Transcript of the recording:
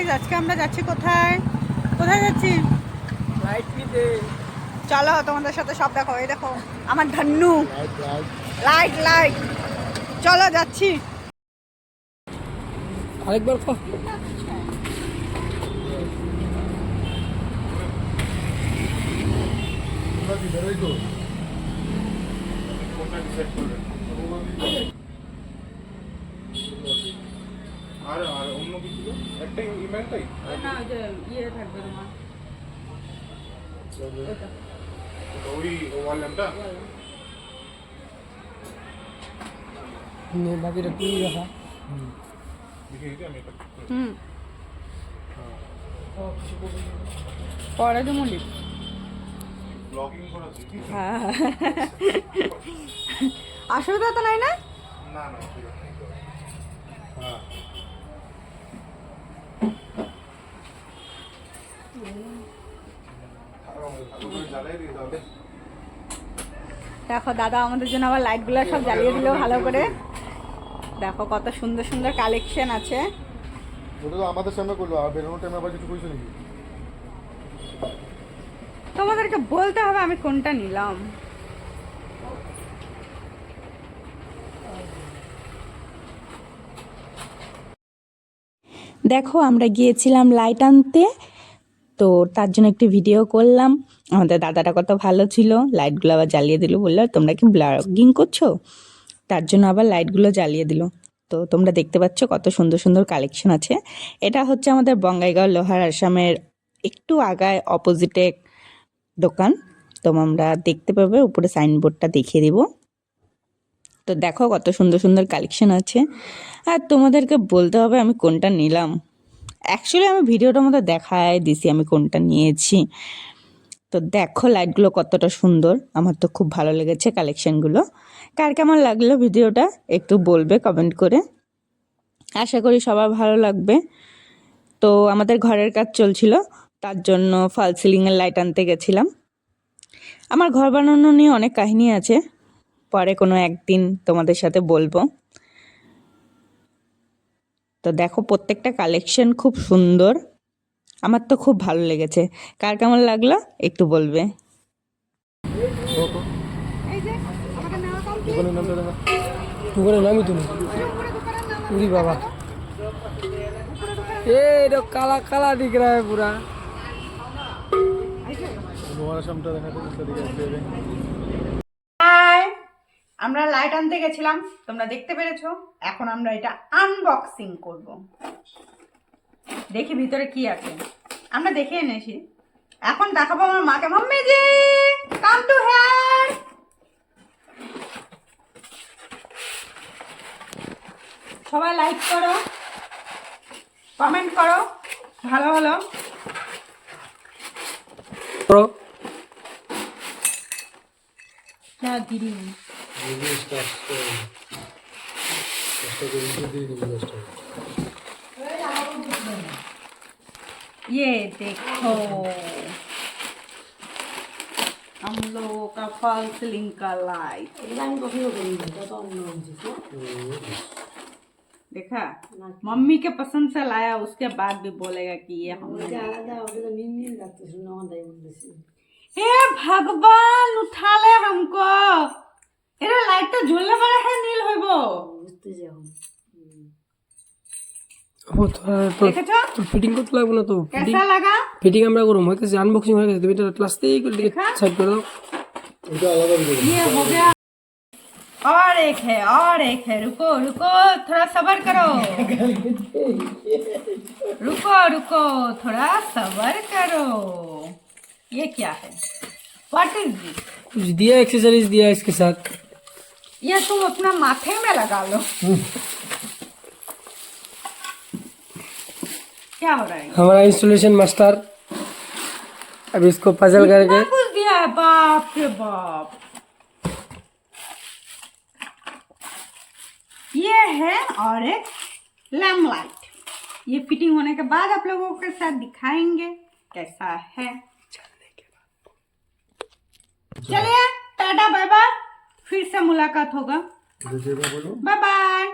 Guys, আজকে আমরা যাচ্ছি কোথায়? কোথায় যাচ্ছি? লাইট নিতে। চলো তোমাদের সাথে সব দেখো। এই দেখো আমার ধন্নু, লাইট লাইট। চলো যাচ্ছি। আরেকবার কো। আর অন্য কিছু একটা ইমেলটাই না, ওই যে ইয়ে থাকবে তোমার ওই ওয়াল ল্যাম্পটা নে বাকিটা তুই রাখা। দেখে দিতে আমি এটা পরে তো মুলি। ব্লগিং করা শিখি হ্যাঁ, অসুবিধা তো নাই না? না না ঠিক আছে হ্যাঁ জ্বালাই দিই তাহলে দেখো দাদা আমাদের জন্য আবার লাইটগুলো সব জ্বালিয়ে দিল ভালো করে। দেখো কত সুন্দর সুন্দর কালেকশন আছে। ওটা তো আমাদের সামনে করলো, আর বেরোনোর টাইমে আবার কিছু কইছো নাকি? তোমাদেরকে বলতে হবে আমি কোনটা নিলাম। দেখো আমরা গিয়েছিলাম লাইট আনতে, তো তার জন্য একটি ভিডিও করলাম। আমাদের দাদাটা কত ভালো ছিল, লাইটগুলো আবার জ্বালিয়ে দিল, বললো তোমরা কি ব্লগিং করছো, তার জন্য আবার লাইটগুলো জ্বালিয়ে দিল। তো তোমরা দেখতে পাচ্ছ কত সুন্দর সুন্দর কালেকশন আছে। এটা হচ্ছে আমাদের বঙ্গাইগাঁও লোহার আসামের একটু আগায় অপোজিটে দোকান। তো আমরা দেখতে পাবে, উপরে সাইনবোর্ডটা দেখিয়ে দিব। তো দেখো কত সুন্দর সুন্দর কালেকশন আছে, আর তোমাদেরকে বলতে হবে আমি কোনটা নিলাম। অ্যাকচুয়ালি আমি ভিডিওটার মধ্যে দেখায় দিছি আমি কোনটা নিয়েছি। তো দেখো লাইটগুলো কতটা সুন্দর, আমার তো খুব ভালো লেগেছে কালেকশানগুলো। কার কেমন লাগলো ভিডিওটা একটু বলবে কমেন্ট করে, আশা করি সবার ভালো লাগবে। তো আমাদের ঘরের কাজ চলছিল, তার জন্য ফল সিলিংয়ের লাইট আনতে গেছিলাম। আমার ঘর বানানো নিয়ে অনেক কাহিনী আছে, পরে কোনো একদিন তোমাদের সাথে বলবো। তো দেখো প্রত্যেকটা কালেকশন খুব সুন্দর, আমার তো খুব ভালো লেগেছে। কার কেমন লাগলো একটু বলবে। এই যে আমাদের নেওয়া কমপ্লিট। দোকানের নামটা দেখা দোকানের নামই তো না। উরি বাবা, এ এটা কালা কালা দিখ রা है पूरा। লোহার সামটা দেখাতে দিকে আসবে। হাই, আমরা লাইট আনতে গেছিলাম, তোমরা দেখতে পেরেছো। এখন আমরা এটা আনবক্সিং করব। দেখি ভিতরে কি আছে। আমরা দেখে এনেছি, এখন দেখাবো আমার মাকে। Mummy ji come to here. সবাই লাইক করো, কমেন্ট করো, ভালো ভালো। pro না দিদি, ये देखो हम लोगों का फॉल सीलिंग का लाइट। देखा, मम्मी के पसंद से लाया, उसके बाद भी बोलेगा कि ये हम लोग। हे भगवान उठा ले हमको। এরা লাইটটা জ্বললে পরে হ্যাঁ নীল হইব। ও তো দেখেছো ফিটিং করতে লাগবে না তো। कैसा लगा? ফিটিং আমরা করব, হইতেছে আনবক্সিং হয়ে গেছে। তুমি এটা প্লাস্টিক করে দিকে সাইড করে দাও। এটা আলাদা ভিডিও। ये हो गया। और एक है, रुको रुको थोड़ा सब्र करो। रुको रुको थोड़ा सब्र करो। ये क्या है? What is this? कुछ दिया, एक्सेसरीज दिया इसके साथ। ये तुम अपना माथे में लगा लो। क्या हो रहा है? हमारा इंस्टॉलेशन मास्टर अब इसको पजल इतना करके कुछ दिया है, बाप रे बाप। ये है और एक लैम्प लाइट। ये फिटिंग होने के बाद आप लोगों के साथ दिखाएंगे कैसा है। चलिए टाटा बाय बाय, फिर से मुलाकात होगा। Bye bye.